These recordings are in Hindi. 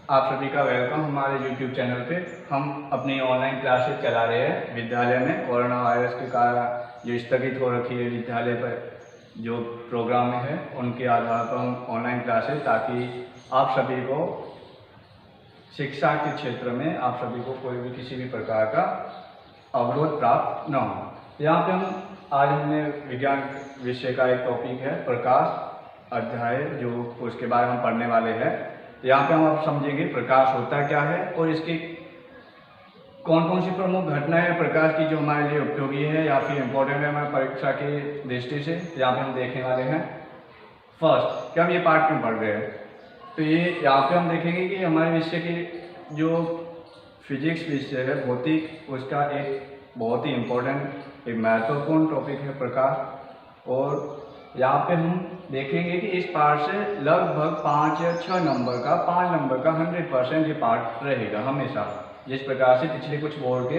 आप सभी का वेलकम हमारे YouTube चैनल पे। हम अपनी ऑनलाइन क्लासेस चला रहे हैं विद्यालय में। कोरोना वायरस के कारण जो स्थगित हो रखी है विद्यालय पर जो प्रोग्राम है उनके आधार पर हम ऑनलाइन क्लासेस, ताकि आप सभी को शिक्षा के क्षेत्र में आप सभी को कोई भी किसी भी प्रकार का अवरोध प्राप्त न हो। यहाँ पे हमने विज्ञान विषय का एक टॉपिक है प्रकाश अध्याय, जो उसके बारे में हम पढ़ने वाले हैं। तो यहाँ पे हम अब समझेंगे प्रकाश होता क्या है और इसकी कौन कौन सी प्रमुख घटनाएं प्रकाश की जो हमारे लिए उपयोगी है या फिर इम्पोर्टेंट है हमारे परीक्षा की दृष्टि से। यहाँ पे हम देखने वाले हैं फर्स्ट कि हम ये पार्ट क्यों पढ़ रहे हैं। तो ये यहाँ पे हम देखेंगे कि हमारे विषय की जो फिजिक्स विषय है भौतिक, उसका एक बहुत ही इम्पोर्टेंट एक महत्वपूर्ण टॉपिक है प्रकाश। और यहाँ पे हम देखेंगे कि इस पार्ट से लगभग 5 या 6 नंबर का 5 नंबर का 100% ये पार्ट रहेगा हमेशा, जिस प्रकार से पिछले कुछ बोर्ड के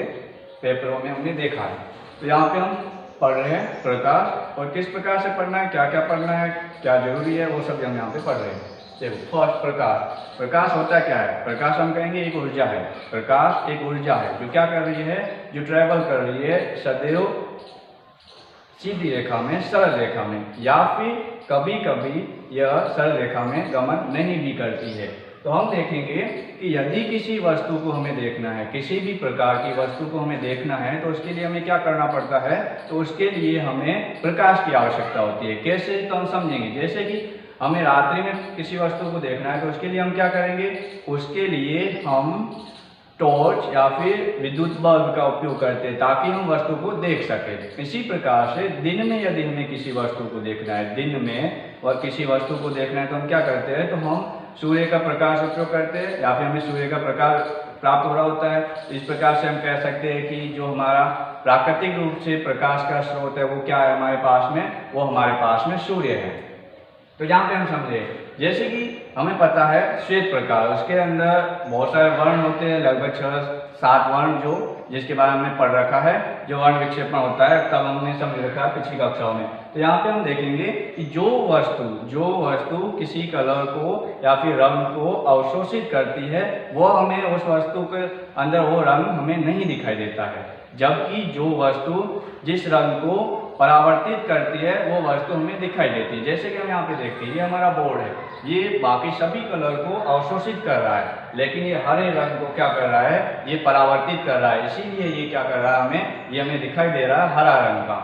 पेपरों में हमने देखा है। तो यहाँ पे हम पढ़ रहे हैं प्रकाश, और किस प्रकार से पढ़ना है, क्या क्या पढ़ना है, क्या जरूरी है, वो सब हम यहाँ पे पढ़ रहे हैं। देखो फर्स्ट प्रकाश। प्रकाश होता क्या है? प्रकाश हम कहेंगे एक ऊर्जा है। प्रकाश एक ऊर्जा है जो क्या कर रही है, जो ट्रेवल कर रही है सदैव सीधी रेखा में, सरल रेखा में, या फिर कभी कभी यह सरल रेखा में गमन नहीं भी करती है। तो हम देखेंगे कि यदि किसी वस्तु को हमें देखना है, किसी भी प्रकार की वस्तु को हमें देखना है, तो उसके लिए हमें क्या करना पड़ता है, तो उसके लिए हमें प्रकाश की आवश्यकता होती है। कैसे, तो हम समझेंगे। जैसे कि हमें रात्रि में किसी वस्तु को देखना है, तो उसके लिए हम क्या करेंगे, उसके लिए हम टॉर्च या फिर विद्युत बल्ब का उपयोग करते हैं ताकि हम वस्तु को देख सकें। इसी प्रकार से दिन में यदि हमें किसी वस्तु को देखना है, दिन में और किसी वस्तु को देखना है, तो हम क्या करते हैं, तो हम सूर्य का प्रकाश उपयोग करते हैं, या फिर हमें सूर्य का प्रकाश प्राप्त हो रहा होता है। इस प्रकार से हम कह सकते हैं कि जो हमारा प्राकृतिक रूप से प्रकाश का स्रोत है वो क्या है हमारे पास में, वो हमारे पास में सूर्य है। तो यहाँ पे हम समझे, जैसे कि हमें पता है श्वेत प्रकाश, उसके अंदर बहुत सारे वर्ण होते हैं, लगभग 6-7 वर्ण, जो जिसके बारे में हमने पढ़ रखा है, जो वर्ण विक्षेपण होता है तब हमने समझ रखा है पिछली कक्षाओं में। तो यहाँ पे हम देखेंगे कि जो वस्तु किसी कलर को या फिर रंग को अवशोषित करती है, वो हमें उस वस्तु के अंदर वो रंग हमें नहीं दिखाई देता है, जबकि जो वस्तु जिस रंग को परावर्तित करती है वो वस्तु हमें दिखाई देती है। जैसे कि हम यहाँ पे देखते हैं, ये हमारा बोर्ड है, ये बाकी सभी कलर को अवशोषित कर रहा है, लेकिन ये हरे रंग को क्या कर रहा है, ये परावर्तित कर रहा है, इसीलिए ये क्या कर रहा है, ये हमें दिखाई दे रहा है हरा रंग का।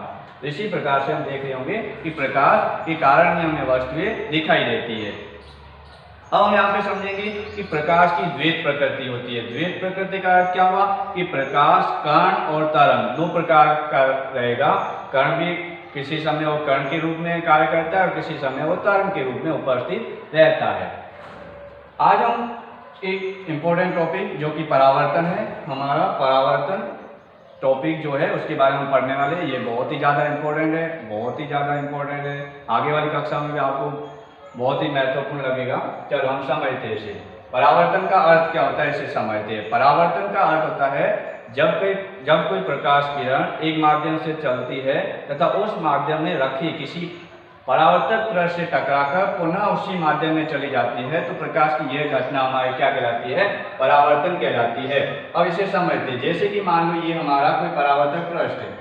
तो इसी प्रकार से हम देख रहे होंगे कि प्रकाश के कारण ही हमें वस्तुएं दिखाई देती है। अब हम यहाँ पे समझेंगे कि प्रकाश की द्वैत प्रकृति होती है। द्वैत प्रकृति का अर्थ क्या हुआ कि प्रकाश कण और तरंग दो प्रकार का रहेगा। कण भी किसी समय वो कण के रूप में कार्य करता है और किसी समय वो तरंग के रूप में उपस्थित रहता है। आज हम एक इम्पोर्टेंट टॉपिक जो कि परावर्तन है, हमारा परावर्तन टॉपिक जो है उसके बारे में पढ़ने वाले। ये बहुत ही ज़्यादा इम्पोर्टेंट है, बहुत ही ज़्यादा इम्पोर्टेंट है। आगे वाली कक्षा में भी आपको बहुत ही महत्वपूर्ण लगेगा। चलो हम समझते हैं इसे। परावर्तन का अर्थ क्या होता है, इसे समझते हैं। परावर्तन का अर्थ होता है जब कोई प्रकाश किरण एक माध्यम से चलती है तथा उस माध्यम में रखी किसी परावर्तक पृष्ठ से टकराकर पुनः उसी माध्यम में चली जाती है, तो प्रकाश की यह घटना हमारी क्या कहलाती है, परावर्तन कहलाती है। अब इसे समझते हैं। जैसे कि मान लो ये हमारा कोई परावर्तक पृष्ठ है।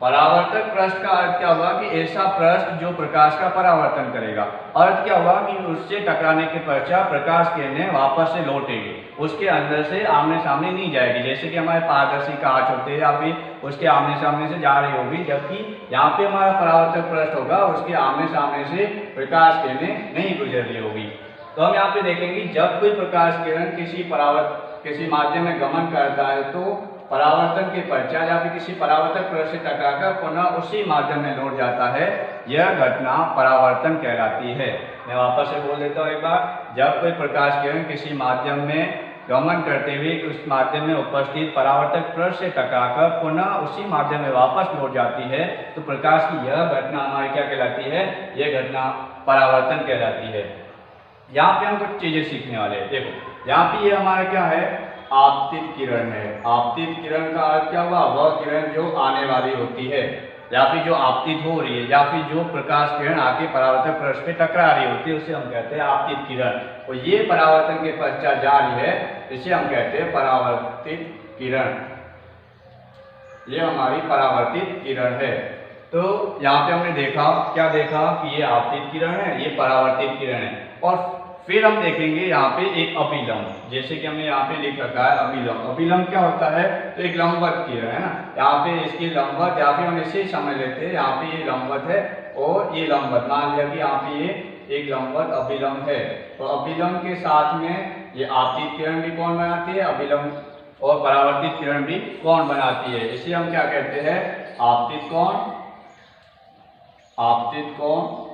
परावर्तक पृष्ठ का अर्थ क्या हुआ कि ऐसा पृष्ठ जो प्रकाश का परावर्तन करेगा। अर्थ क्या हुआ कि उससे टकराने के पश्चात प्रकाश किरणें वापस से लौटेगी, उसके अंदर से आमने सामने नहीं जाएगी। जैसे कि हमारे पारदर्शी कांच होते हैं या फिर उसके आमने सामने से जा रही होगी, जबकि यहाँ पे हमारा परावर्तक पृष्ठ होगा, उसके आमने सामने से प्रकाश किरणें नहीं गुजर रही होगी। तो हम यहाँ पे देखेंगे जब कोई प्रकाश किरण किसी माध्यम में गमन करता है, तो परावर्तन के पश्चात या फिर किसी परावर्तक पृष्ठ से टकराकर पुनः उसी माध्यम में लौट जाता है, यह घटना परावर्तन कहलाती है। मैं वापस से बोल देता हूँ एक बार। जब कोई प्रकाश किरण किसी माध्यम में गमन करते हुए उस माध्यम में उपस्थित परावर्तक पृष्ठ से टकराकर पुनः उसी माध्यम में वापस लौट जाती है, तो प्रकाश की यह घटना हमारी क्या कहलाती है, यह घटना परावर्तन कहलाती है। यहाँ पे हम कुछ चीजें सीखने वाले हैं। देखो यहाँ पे ये हमारा क्या है, आपतित किरण है। आपतित किरण का अर्थ क्या हुआ, वह किरण जो आने वाली होती है। या फिर जो आपतित हो रही है, या फिर जो प्रकाश किरण आके परावर्तक पृष्ठ पे टकरा रही होती है, उसे हम कहते हैं आपतित किरण। और ये परावर्तन के पश्चात जा रही है, इसे हम कहते हैं परावर्तित किरण। ये हमारी परावर्तित किरण है। तो यहाँ पे हमने देखा, क्या देखा कि ये आपतित किरण है, ये परावर्तित किरण है। और फिर हम देखेंगे यहाँ पे एक अभिलंब, जैसे कि हमने यहाँ पे लिख रखा है अभिलंब। अभिलंब क्या होता है? तो एक लंबवत किरण है ना, यहाँ पे इसकी लंबवत, या फिर हम इसे समझ लेते हैं, यहाँ पे ये लंबवत है और ये लंबवत, मान लिया कि यहाँ पे ये एक लंबवत अभिलंब है। तो अभिलंब के साथ में ये आपतित किरण भी कौन बनाती है? अभिलंब। और परावर्तित किरण भी कौन बनाती है? इसे हम क्या कहते हैं? आपतित कोण। आपतित कोण,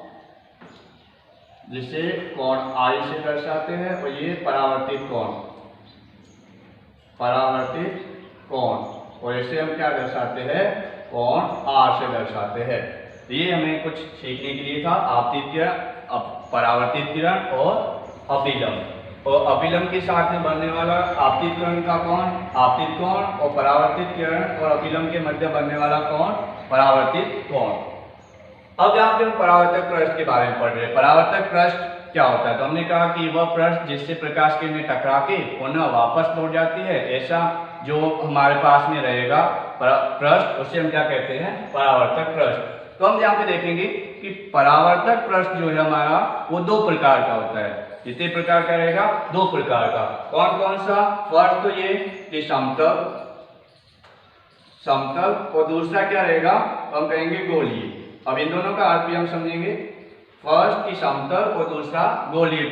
जिसे कोण आई से दर्शाते हैं, और ये परावर्तित कोण, परावर्तित कोण, और इसे हम क्या दर्शाते हैं? कोण आर से दर्शाते हैं। ये हमें कुछ सीखने के लिए था, आपतित किरण, परावर्तित किरण और अभिलंब। और अभिलंब के साथ में बनने वाला आपतित किरण का कोण आपतित कोण, और परावर्तित किरण और अभिलंब के मध्य बनने वाला कोण परावर्तित कोण। अब यहाँ पे हम परावर्तक पृष्ठ के बारे में पढ़ रहे हैं। परावर्तक पृष्ठ क्या होता है? तो हमने कहा कि वह पृष्ठ जिससे प्रकाश किरणें टकरा के पुनः वापस लौट जाती है, ऐसा जो हमारे पास में रहेगा पृष्ठ, उसे हम क्या कहते हैं? परावर्तक पृष्ठ। तो हम यहाँ पे देखेंगे कि परावर्तक पृष्ठ जो है हमारा, वो दो प्रकार का होता है। कितने प्रकार का रहेगा? दो प्रकार का। कौन कौन सा? फर्स्ट तो ये कि समतल, समतल, और दूसरा क्या रहेगा? हम कहेंगे गोलीय। अब इन दोनों का अर्थ भी हम समझेंगे। फर्स्ट की समतल और दूसरा गोलीय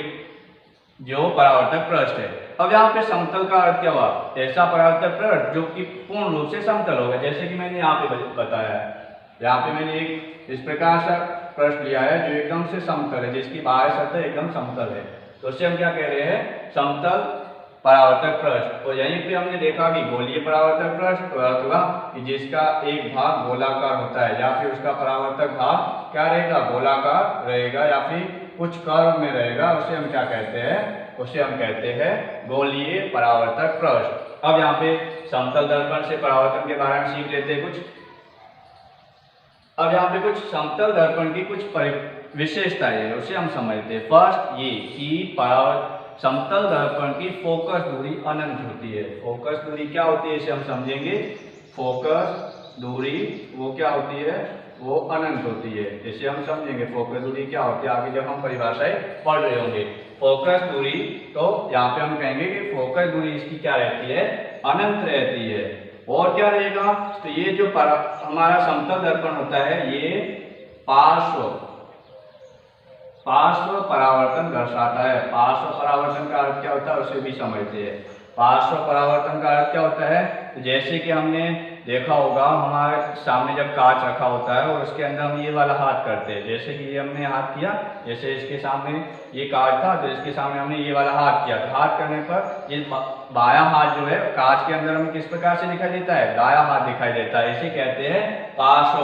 जो परावर्तक पृष्ठ है। अब यहाँ पे समतल का अर्थ क्या हुआ? ऐसा परावर्तक पृष्ठ जो कि पूर्ण रूप से समतल होगा, जैसे कि मैंने यहाँ पे बताया है। यहाँ पे मैंने एक इस प्रकार से पृष्ठ लिया है जो एकदम से समतल है, जिसकी बाह्य सतह एकदम समतल है, तो उसे हम क्या कह रहे हैं? समतल परावर्तक पृष्ठ। और यहीं पे हमने देखा कि गोलीय परावर्तक पृष्ठ हुआ कि जिसका एक भाग गोलाकार होता है, या फिर उसका परावर्तक भाग क्या रहेगा? गोलाकार रहेगा, या फिर कुछ कर्व में रहेगा, उसे हम क्या कहते हैं? उसे हम कहते हैं गोलीय परावर्तक पृष्ठ। अब यहाँ पे समतल दर्पण से परावर्तन के बारे में सीख लेते हैं कुछ। अब यहाँ पे कुछ समतल दर्पण की कुछ विशेषताएं है, उसे हम समझते हैं। फर्स्ट ये कि समतल दर्पण की फोकस दूरी अनंत होती है। फोकस दूरी क्या होती है, इसे हम समझेंगे। फोकस दूरी वो क्या होती है? वो अनंत होती है, इसे हम समझेंगे। फोकस दूरी क्या होती है आगे जब हम परिभाषाएं पढ़ रहे होंगे। फोकस दूरी, तो यहाँ पे हम कहेंगे कि फोकस दूरी इसकी क्या रहती है? अनंत रहती है। और क्या रहेगा? तो ये जो हमारा समतल दर्पण होता है, ये पार्श्व परावर्तन दर्शाता है। पार्श्व परावर्तन का अर्थ क्या होता है, उसे भी समझते हैं। पार्श्व परावर्तन का अर्थ क्या होता है? तो जैसे कि हमने देखा होगा, हमारे सामने जब कांच रखा होता है और उसके अंदर हम ये वाला हाथ करते हैं, जैसे कि ये हमने हाथ किया, जैसे इसके सामने ये कांच था तो इसके सामने हमने ये वाला हाथ किया, तो हाथ करने पर ये बायां हाथ जो है कांच के अंदर हमें किस प्रकार से दिखाई देता है? दायां हाथ दिखाई देता है। इसे कहते हैं पार्श्व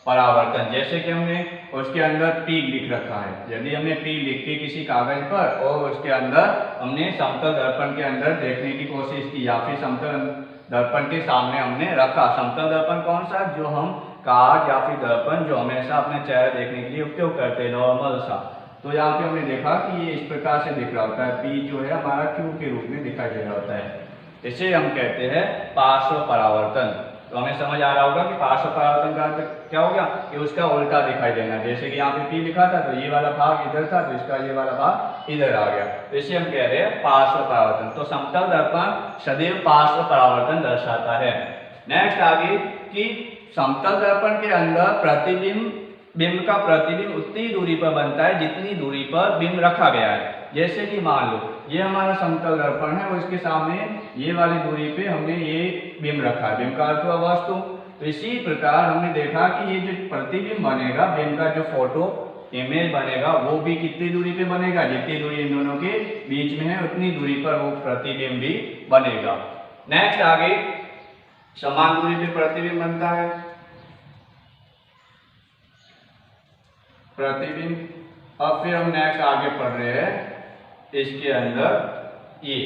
परावर्तन। जैसे कि हमने उसके अंदर पी लिख रखा है, यदि हमने पी लिख के किसी कागज पर और उसके अंदर हमने समतल दर्पण के अंदर देखने की कोशिश की, या फिर समतल दर्पण के सामने हमने रखा। समतल दर्पण कौन सा? जो हम कांच या फिर दर्पण जो हमेशा अपने चेहरा देखने के लिए उपयोग करते हैं, नॉर्मल सा। तो यहाँ पे हमने देखा कि ये इस प्रकार से दिख रहा होता है, पी जो है हमारा क्यू के रूप में दिखाई दे रहा होता है। इसे हम कहते हैं पार्श्व परावर्तन। तो हमें समझ आ रहा होगा कि पार्श्व परावर्तन का अर्थ क्या हो गया? कि उसका उल्टा दिखाई देना। जैसे कि यहाँ पे पी लिखा था तो ये वाला भाग इधर था, तो इसका ये वाला भाग इधर आ गया, तो इसे हम कह रहे हैं पार्श्व परावर्तन। तो समतल दर्पण सदैव पार्श्व परावर्तन दर्शाता है। नेक्स्ट आगे कि समतल दर्पण के अंदर बिंब का प्रतिबिंब उतनी दूरी पर बनता है जितनी दूरी पर बिंब रखा गया है। जैसे कि मान लो ये हमारा समतल दर्पण है और इसके सामने ये वाली दूरी पे हमने ये बिंब रखा है, बिंब का अर्थ हुआ वस्तु। तो इसी प्रकार हमने देखा कि ये जो प्रतिबिंब बनेगा, बिंब का जो फोटो इमेज बनेगा, वो भी कितनी दूरी पे बनेगा? जितनी दूरी इन दोनों के बीच में है उतनी दूरी पर वो प्रतिबिंब भी बनेगा। नेक्स्ट आगे समान दूरी पे प्रतिबिंब बनता है। प्रतिबिंब। अब फिर हम नेक्स्ट आगे पढ़ रहे हैं इसके अंदर ये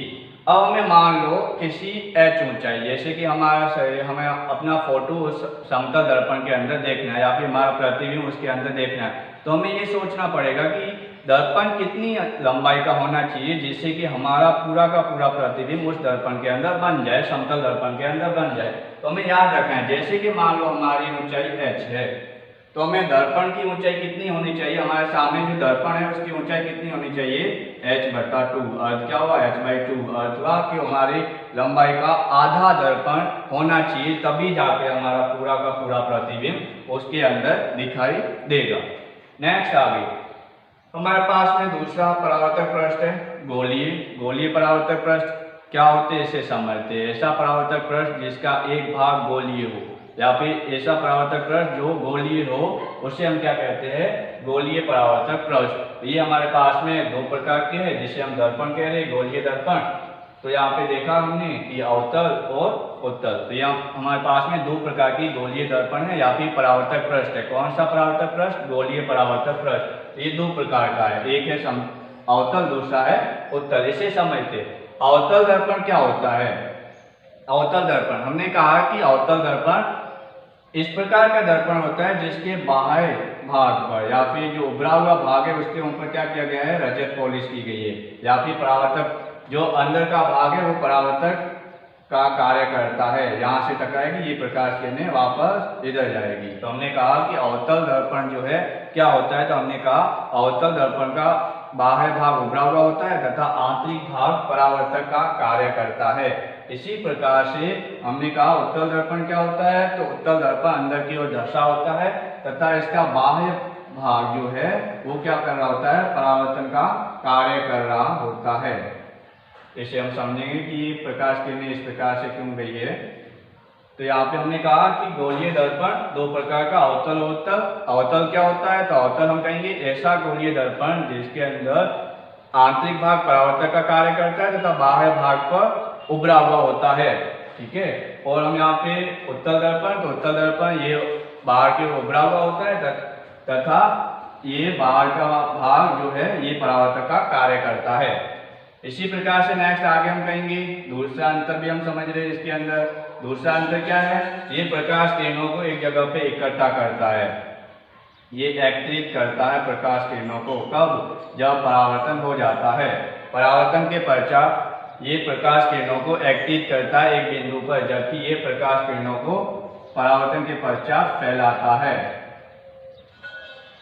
अब हमें मान लो किसी h ऊंचाई, जैसे कि हमारा शरीर, हमें अपना फोटो उस समतल दर्पण के अंदर देखना है या फिर हमारा प्रतिबिंब उसके अंदर देखना है, तो हमें ये सोचना पड़ेगा कि दर्पण कितनी लंबाई का होना चाहिए जिससे कि हमारा पूरा का पूरा प्रतिबिंब उस दर्पण के अंदर बन जाए, समतल दर्पण के अंदर बन जाए। तो हमें याद रखना है, जैसे कि मान लो हमारी ऊंचाई h है, तो हमें दर्पण की ऊंचाई कितनी होनी चाहिए, हमारे सामने जो दर्पण है उसकी ऊंचाई कितनी होनी चाहिए, h/2। अर्थ क्या हुआ, h/2। अर्थ हुआ कि हमारी लंबाई का आधा दर्पण होना चाहिए, तभी जाके हमारा पूरा का पूरा प्रतिबिंब उसके अंदर दिखाई देगा। नेक्स्ट आगे हमारे पास में दूसरा परावर्तक पृष्ठ है, गोलीय परावर्तक पृष्ठ। क्या होते हैं इसे समझते हैं। ऐसा परावर्तक पृष्ठ जिसका एक भाग गोलीय हो या फिर ऐसा परावर्तक पृष्ठ जो गोलीय हो, उसे हम क्या कहते हैं, गोलीय परावर्तक पृष्ठ। ये हमारे पास में दो प्रकार के हैं जिसे हम दर्पण कह रहे हैं, गोलीय दर्पण। तो यहाँ पे देखा हमने कि अवतल और उत्तल, तो यहाँ हमारे पास में दो प्रकार की गोलीय दर्पण है या फिर परावर्तक पृष्ठ है। कौन सा परावर्तक पृष्ठ, गोलीय परावर्तक पृष्ठ। ये दो प्रकार का है, एक है अवतल, दूसरा है उत्तल। इसे समझते। अवतल दर्पण क्या होता है। अवतल दर्पण, हमने कहा कि अवतल दर्पण इस प्रकार का दर्पण होता है जिसके बाह्य भाग पर या फिर जो उभरा हुआ भाग है उसके ऊपर क्या किया गया है, रजत पॉलिश की गई है, या फिर परावर्तक जो अंदर का भाग है वो परावर्तक का कार्य करता है। यहाँ से टकराएगी, ये प्रकाश किरणें वापस इधर जाएगी। तो हमने कहा कि अवतल दर्पण जो है क्या होता है, तो हमने कहा अवतल दर्पण का बाह्य भाग उभरा हुआ होता है तथा आंतरिक भाग परावर्तक का कार्य करता है। इसी प्रकार से हमने कहा उत्तल दर्पण क्या होता है, तो उत्तल दर्पण अंदर की ओर धंसा होता है तथा इसका बाह्य भाग जो है वो क्या कर रहा होता है, परावर्तन का कार्य कर रहा होता है। इसे हम समझेंगे कि प्रकाश किरणें इस प्रकार से क्यों गई है। तो यहाँ पे हमने कहा कि गोलीय दर्पण दो प्रकार का, अवतल और उत्तल। अवतल क्या होता है, तो अवतल हम कहेंगे ऐसा गोलीय दर्पण जिसके अंदर आंतरिक भाग परावर्तक का कार्य करता है तथा बाह्य भाग पर उभरा हुआ होता है। ठीक है। और हम यहाँ पे उत्तल दर्पण, तो उत्तल दर्पण ये बाहर की ओर उभरा हुआ होता है तथा ये बाहर का भाग जो है ये परावर्तक का कार्य करता है। इसी प्रकार से नेक्स्ट आगे हम कहेंगे दूसरा अंतर भी हम समझ रहे हैं इसके अंदर। दूसरा अंतर क्या है, ये प्रकाश किरणों को एक जगह पे इकट्ठा करता है, ये एकत्रित करता है प्रकाश किरणों को। कब, जब परावर्तन हो जाता है। परावर्तन के पश्चात ये प्रकाश किरणों को एकत्रित करता है एक बिंदु पर, जबकि ये प्रकाश किरणों को परावर्तन के पश्चात फैलाता है।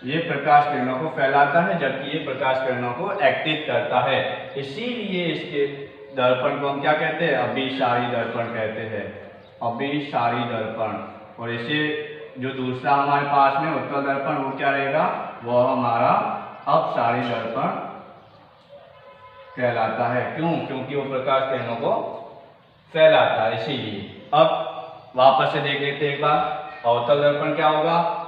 ये प्रकाश किरणों को फैलाता है जबकि ये प्रकाश किरणों को एकत्रित करता है। इसीलिए इसके दर्पण को हम क्या कहते हैं, अभिसारी दर्पण कहते हैं, अभिसारी दर्पण। और इसे जो दूसरा हमारे पास में उत्तल दर्पण वो क्या रहेगा, वह हमारा अपसारी दर्पण कहलाता है। क्यों, क्योंकि वो प्रकाश किरणों को फैलाता है, इसीलिए। अब वापस से देख लेते हैं एक बार। अवतल दर्पण क्या होगा,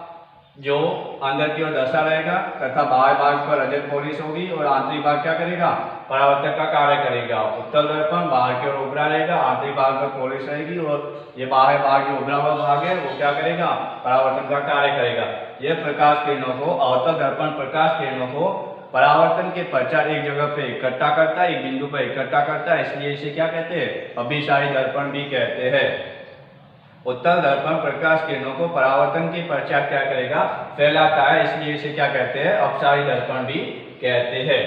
जो अंदर की ओर दशा रहेगा तथा बाह्य भाग पर रजत पॉलिश होगी और आंतरिक भाग क्या करेगा, परावर्तक का कार्य करेगा। उत्तल दर्पण बाहर की ओर उभरा रहेगा, आंतरिक भाग पर पॉलिश रहेगी और ये बाह्य भाग जो उभरा हुआ भाग है वो क्या करेगा, परावर्तन का कार्य करेगा। यह प्रकाश किरणों को, अवतल दर्पण प्रकाश किरणों को परावर्तन के पश्चात एक जगह पे इकट्ठा करता है, एक बिंदु पर इकट्ठा करता है, इसलिए इसे क्या कहते हैं, अभिसारी दर्पण भी कहते हैं। उत्तल दर्पण प्रकाश किरणों को परावर्तन के पश्चात क्या करेगा, फैलाता है, इसलिए इसे क्या कहते हैं, अपसारी दर्पण भी कहते हैं।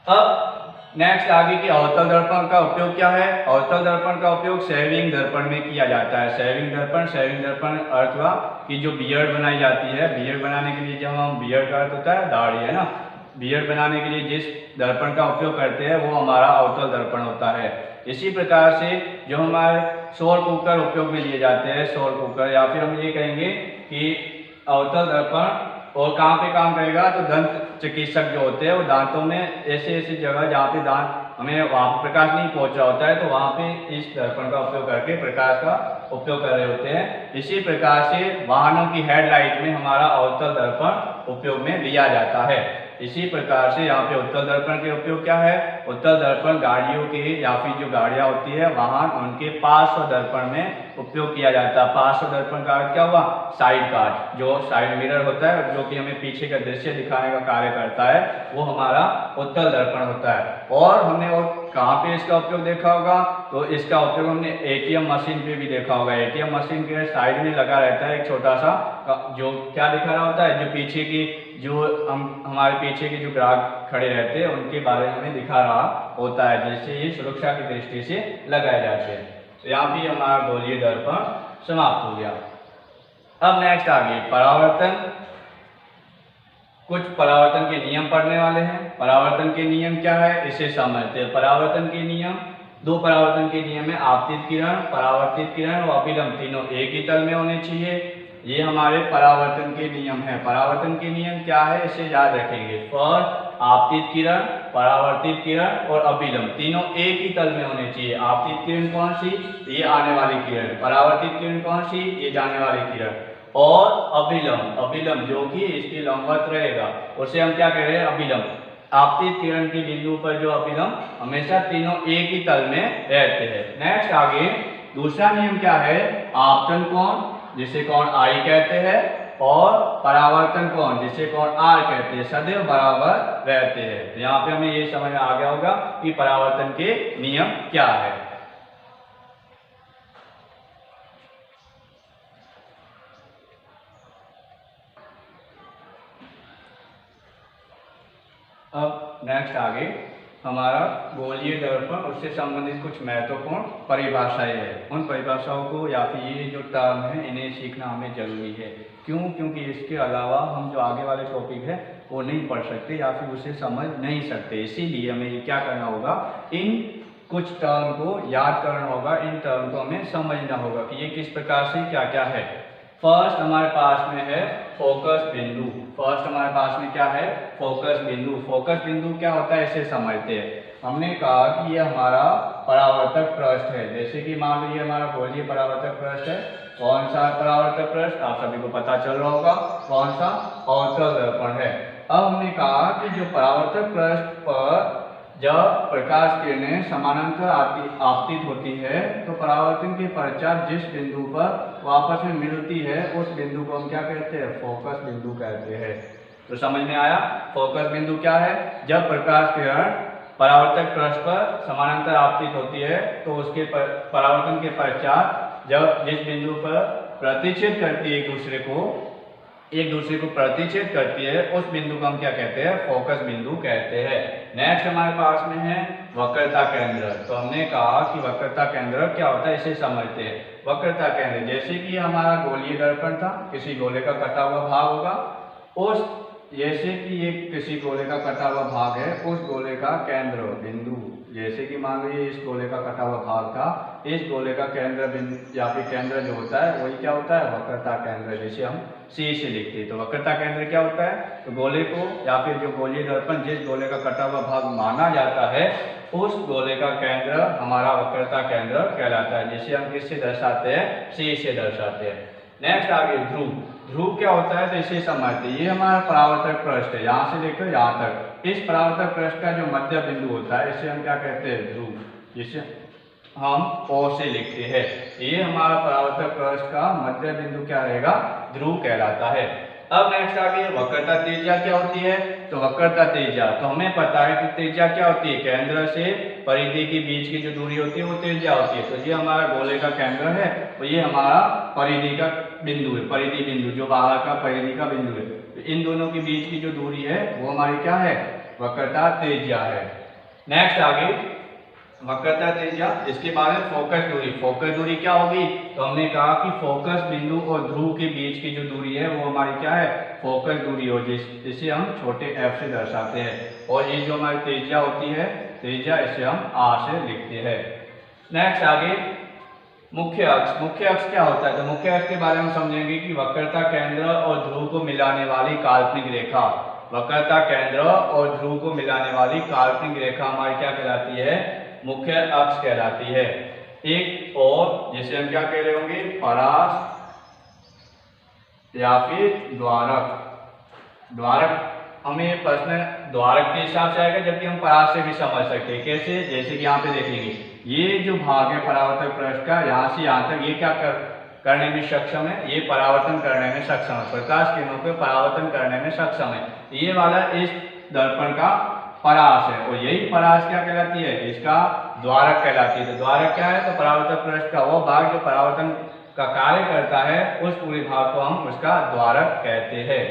अब नेक्स्ट आगे की अवतल दर्पण का उपयोग क्या है। अवतल दर्पण का उपयोग शेविंग दर्पण में किया जाता है। शेविंग दर्पण अर्थ हुआ कि जो बियर्ड बनाई जाती है, बियर्ड बनाने के लिए जब हम, बियर्ड का अर्थ होता है दाढ़ी, है ना, बियर्ड बनाने के लिए जिस दर्पण का उपयोग करते हैं वो हमारा अवतल दर्पण होता है। इसी प्रकार से जो हमारे सौर कुकर उपयोग में लिए जाते हैं, सौर कुकर, या फिर हम ये कहेंगे कि अवतल दर्पण और कहाँ पे काम करेगा, तो दंत चिकित्सक जो होते हैं वो दांतों में ऐसे ऐसी जगह जहाँ पे दांत हमें वहाँ पर प्रकाश नहीं पहुँच रहा होता है, तो वहाँ पे इस दर्पण का उपयोग करके प्रकाश का उपयोग कर रहे होते हैं। इसी प्रकार से वाहनों की हेडलाइट में हमारा अवतल दर्पण उपयोग में लिया जाता है। इसी प्रकार से यहाँ पे उत्तल दर्पण के उपयोग क्या है, उत्तल दर्पण गाड़ियों की या फिर जो गाड़ियाँ होती है वाहन, उनके पार्श्व दर्पण में उपयोग किया जाता है। पार्श्व दर्पण का अर्थ क्या हुआ? साइड गार्ड, जो साइड मिरर होता है जो कि हमें पीछे का दृश्य दिखाने का कार्य करता है, वो हमारा उत्तल दर्पण होता है। और हमने और कहाँ पे इसका उपयोग देखा होगा? तो इसका उपयोग हमने एटीएम मशीन पे भी देखा होगा। एटीएम मशीन के साइड में लगा रहता है एक छोटा सा, जो क्या दिखा रहा होता है, जो पीछे की जो हमारे पीछे के जो ग्राहक खड़े रहते हैं उनके बारे में हमें दिखा रहा होता है, जिससे ये सुरक्षा की दृष्टि से लगाए जाते हैं। तो यहाँ पे हमारा गोलीय दर्पण समाप्त हो गया। अब नेक्स्ट आगे परावर्तन। कुछ परावर्तन के नियम पढ़ने वाले हैं। परावर्तन के नियम क्या है, इसे समझते हैं। परावर्तन के नियम, दो परावर्तन के नियम है, आपतित किरण, परावर्तित किरण और अभिलंब, तीनों एक ही तल में होने चाहिए। ये हमारे परावर्तन के नियम है। परावर्तन के नियम क्या है, इसे याद रखेंगे। फर्स्ट आपतित किरण, परावर्तित किरण और अभिलंब, तीनों एक ही तल में होने चाहिए। आपतित किरण कौन सी? ये आने वाली किरण। परावर्तित किरण कौन सी? ये जाने वाली किरण। और अभिलंब, अभिलंब जो कि इसके लंबवत रहेगा, उसे हम क्या कह रहे हैं? अभिलंब। आपतित किरण के बिंदु पर जो अभिलंब, हमेशा तीनों एक ही तल में रहते हैं। नेक्स्ट आगे दूसरा नियम क्या है? आपतन कोण, जिसे कोण आई कहते हैं, और परावर्तन कोण, जिसे कोण आर कहते हैं, सदैव बराबर रहते हैं। यहाँ पे हमें ये समझ में आ गया होगा कि परावर्तन के नियम क्या है। अब नेक्स्ट आगे हमारा गोलीय दर्पण, उससे संबंधित कुछ महत्वपूर्ण परिभाषाएं हैं। उन परिभाषाओं को या फिर ये जो टर्म है इन्हें सीखना हमें जरूरी है। क्यों? क्योंकि इसके अलावा हम जो आगे वाले टॉपिक है वो नहीं पढ़ सकते या फिर उसे समझ नहीं सकते। इसीलिए हमें ये क्या करना होगा, इन कुछ टर्म को याद करना होगा, इन टर्म को हमें समझना होगा कि ये किस प्रकार से क्या क्या है। फर्स्ट हमारे पास में है फोकस बिंदु। फर्स्ट हमारे पास में क्या है? फोकस बिंदु। फोकस बिंदु क्या होता है, इसे समझते हैं। हमने कहा कि ये हमारा परावर्तक पृष्ठ है। जैसे कि मान लीजिए हमारा गोलीय परावर्तक पृष्ठ है। कौन सा परावर्तक पृष्ठ? आप सभी को पता चल रहा होगा, कौन सा? अवतल दर्पण है। अब हमने कहा कि जो परावर्तक पृष्ठ पर जब प्रकाश किरणें समानांतर आपतित होती है, तो परावर्तन के पश्चात जिस बिंदु पर वापस में मिलती है, उस बिंदु को हम क्या कहते हैं? फोकस बिंदु कहते हैं। तो समझ में आया? फोकस बिंदु क्या है? जब प्रकाश किरण परावर्तक पृष्ठ पर समानांतर आपतित होती है, तो उसके परावर्तन के पश्चात जब जिस बिंदु पर प्रतिच्छेद करती है एक दूसरे को प्रतिच्छेद करती है, उस बिंदु को हम क्या कहते हैं? फोकस बिंदु कहते हैं। नेक्स्ट हमारे पास में है वक्रता केंद्र। तो हमने कहा कि वक्रता केंद्र क्या होता है, इसे समझते हैं। वक्रता केंद्र, जैसे कि हमारा गोलीय दर्पण था, किसी गोले का कटा हुआ भाग होगा, उस जैसे कि ये किसी गोले का कटा हुआ भाग है, उस गोले का केंद्र बिंदु, जैसे कि मान लीजिए इस गोले का कटा हुआ भाग था, इस गोले का केंद्र बिंदु या फिर केंद्र जो होता है वही क्या होता है? वक्रता केंद्र, जिसे हम सी से लिखते हैं। तो वक्रता केंद्र क्या होता है? तो गोले को या फिर जो गोलीय दर्पण जिस गोले का कटा हुआ भाग माना जाता है, उस गोले का केंद्र हमारा वक्रता केंद्र कहलाता है, जिसे हम किससे दर्शाते हैं? सी से दर्शाते हैं। नेक्स्ट आगे ध्रुव। ध्रुव क्या होता है, तो इसे समझते हैं। ये हमारा परावर्तक पृष्ठ है, यहाँ से लेकर यहाँ तक। इस परावर्तक पृष्ठ का जो मध्य बिंदु होता है, इसे हम क्या कहते हैं? ध्रुव, जिसे हम O से लिखते हैं। ये हमारा परावर्तक पृष्ठ का मध्य बिंदु क्या रहेगा? ध्रुव कहलाता है। अब नेक्स्ट आगे वक्रता त्रिज्या क्या होती है? तो वक्रता त्रिज्या, तो हमें पता है कि त्रिज्या क्या होती है? केंद्र से परिधि के बीच की जो दूरी होती है वो त्रिज्या होती है। तो ये हमारा गोले का केंद्र है, तो ये हमारा परिधि का बिंदु है, परिधि बिंदु जो बाहर का परिधि का बिंदु है। तो इन दोनों के बीच की जो दूरी है वो हमारी क्या है? वक्रता त्रिज्या है। नेक्स्ट आगे वक्रता त्रिज्या, इसके बाद में फोकस दूरी। फोकस दूरी क्या होगी? तो हमने कहा कि फोकस बिंदु और ध्रुव के बीच की जो दूरी है वो हमारी क्या है? फोकस दूरी हो, जिसे हम छोटे f से दर्शाते हैं। और ये जो हमारी त्रिज्या होती है, त्रिज्या, इसे हम r से लिखते हैं। नेक्स्ट आगे मुख्य अक्ष। मुख्य अक्ष क्या होता है? तो मुख्य अक्ष के बारे में समझेंगे कि वक्रता केंद्र और ध्रुव को मिलाने वाली काल्पनिक रेखा। वक्रता केंद्र और ध्रुव को मिलाने वाली काल्पनिक रेखा हमारी क्या कहलाती है? मुख्य अक्ष कहलाती है। एक और जिसे हम क्या कह रहे होंगे? परास या फिर द्वारक। द्वारक हमें प्रश्न द्वारक के हिसाब से आएगा, जबकि हम परास से भी समझ सकते हैं। कैसे? जैसे कि यहाँ पे देखेंगे, ये जो भाग है परावर्तक पृष्ठ का, यहाँ से यहाँ तक ये क्या करने में सक्षम है, ये परावर्तन करने में सक्षम है, प्रकाश किरणों को परावर्तन करने में सक्षम है। ये वाला इस दर्पण का परास है, और यही परास क्या कहलाती है? इसका द्वारक कहलाती है। तो द्वारक क्या है? तो परावर्तक पृष्ठ का वो भाग जो परावर्तन का कार्य करता है, उस पूरे भाग को हम उसका द्वारक कहते हैं।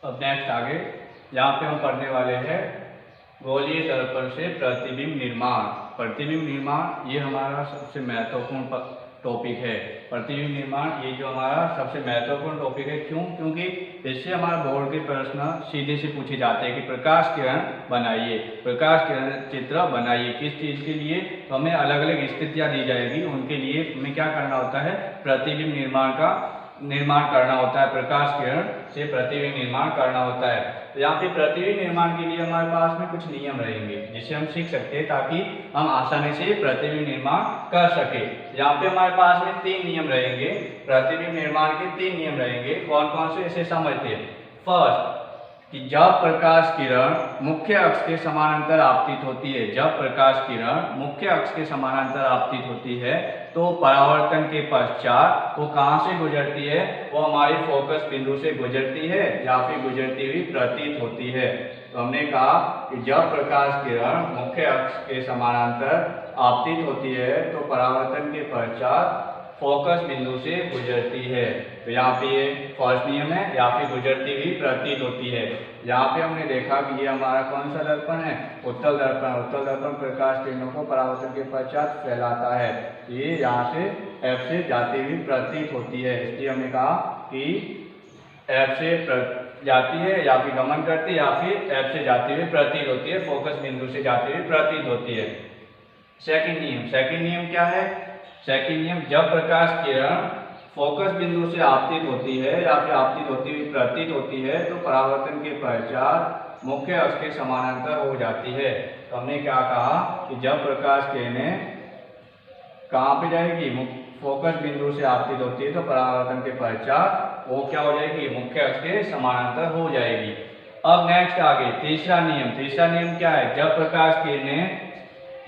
अब नेक्स्ट आगे यहाँ पे हम पढ़ने वाले हैं गोलीय दर्पण से प्रतिबिंब निर्माण। प्रतिबिंब निर्माण ये हमारा सबसे महत्वपूर्ण टॉपिक है। प्रतिबिंब निर्माण ये जो हमारा सबसे महत्वपूर्ण टॉपिक है। क्यों? क्योंकि इससे हमारा बोर्ड के प्रश्न सीधे से पूछे जाते हैं कि प्रकाश किरण बनाइए, प्रकाश किरण चित्र बनाइए। किस चीज़ के लिए? तो हमें अलग अलग स्थितियाँ दी जाएगी, उनके लिए हमें क्या करना होता है? प्रतिबिंब निर्माण करना होता है, प्रकाश किरण से प्रतिबिंब निर्माण करना होता है। तो यहाँ पे प्रतिबिंब निर्माण के लिए हमारे पास में कुछ नियम रहेंगे जिसे हम सीख सकते हैं, ताकि हम आसानी से प्रतिबिंब निर्माण कर सके। यहाँ पे हमारे पास में 3 नियम रहेंगे, प्रतिबिंब निर्माण के 3 नियम रहेंगे। कौन कौन से, इसे समझते हैं। फर्स्ट, कि जब प्रकाश किरण मुख्य अक्ष के समानांतर आपतित होती है, जब प्रकाश किरण मुख्य अक्ष के समानांतर आपतित होती है, तो परावर्तन के पश्चात वो कहाँ से गुजरती है? वो हमारे फोकस बिंदु से गुजरती है या फिर गुजरती हुई प्रतीत होती है। तो हमने कहा कि जब प्रकाश किरण मुख्य अक्ष के समानांतर आपतित होती है, तो परावर्तन के पश्चात फोकस बिंदु से गुजरती है। तो यहाँ पे ये फर्स्ट नियम है, या फिर गुजरती हुई प्रतीत होती है। यहाँ पे हमने देखा कि ये हमारा कौन सा दर्पण है? उत्तल दर्पण। उत्तल दर्पण प्रकाश किरणों को परावर्तन के पश्चात फैलाता है। ये यहाँ से F से जाती हुई प्रतीत होती है, इसलिए हमने कहा कि F से जाती है या फिर गमन करती है, या फिर F से जाती हुई प्रतीत होती है, फोकस बिंदु से जाती हुई प्रतीत होती है। सेकंड नियम क्या है? सेकंड नियम, जब प्रकाश किरण फोकस बिंदु से आपतित होती है या फिर आपतित होती हुई प्रतीत होती है, तो परावर्तन के पश्चात मुख्य अक्ष के समानांतर हो जाती है। तो हमने क्या कहा कि जब प्रकाश किरणें कहाँ पे जाएगी? फोकस बिंदु से आपतित होती है, तो परावर्तन के पश्चात वो क्या हो जाएगी? मुख्य अक्ष के समानांतर हो जाएगी। अब नेक्स्ट आगे तीसरा नियम क्या है? जब प्रकाश किरणें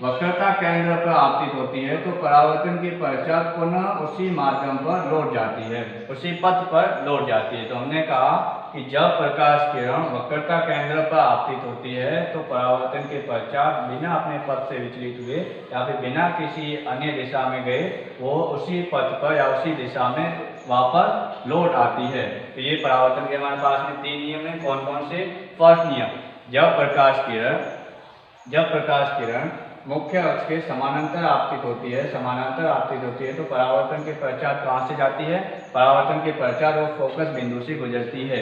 वक्रता केंद्र पर आपतित होती है, तो परावर्तन के पश्चात पुनः उसी माध्यम पर लौट जाती है, उसी पथ पर लौट जाती है। तो हमने कहा कि जब प्रकाश किरण वक्रता केंद्र पर आपतित होती है, तो परावर्तन के पश्चात बिना अपने पथ से विचलित हुए या फिर बिना किसी अन्य दिशा में गए, वो उसी पथ पर या उसी दिशा में वापस लौट आती है। तो ये परावर्तन के हमारे पास में 3 नियम है। कौन कौन से? फर्स्ट नियम, जब प्रकाश किरण मुख्य अक्ष के समानांतर आपतित होती है, तो परावर्तन के पश्चात कहाँ से जाती है? परावर्तन के पश्चात वो फोकस बिंदु से गुजरती है।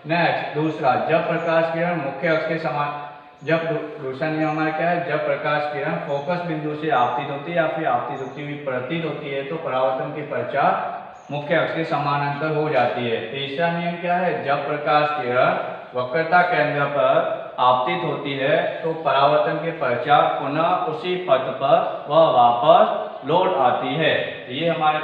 नेक्स्ट दूसरा, जब प्रकाश किरण मुख्य अक्ष के दूसरा नियम हमारा क्या है? जब प्रकाश किरण फोकस बिंदु से आपतित होती है या फिर आपतित होती हुई प्रतीत होती है, तो परावर्तन के पश्चात मुख्य अक्ष के समानांतर हो जाती है। तीसरा नियम क्या है? जब प्रकाश किरण वक्रता केंद्र पर आपतित होती है, तो परावर्तन के पश्चात पुनः उसी पथ पर वह वापस लौट आती है। ये हमारे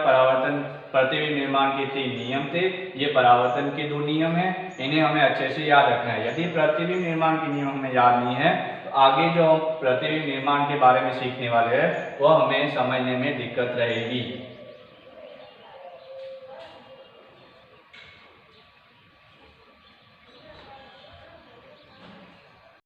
प्रतिबिंब निर्माण के 3 नियम थे। ये परावर्तन के 2 नियम हैं, इन्हें हमें अच्छे से याद रखना है। यदि प्रतिबिंब निर्माण के नियम हमें याद नहीं है, तो आगे जो हम प्रतिबिंब निर्माण के बारे में सीखने वाले हैं, वह हमें समझने में दिक्कत रहेगी।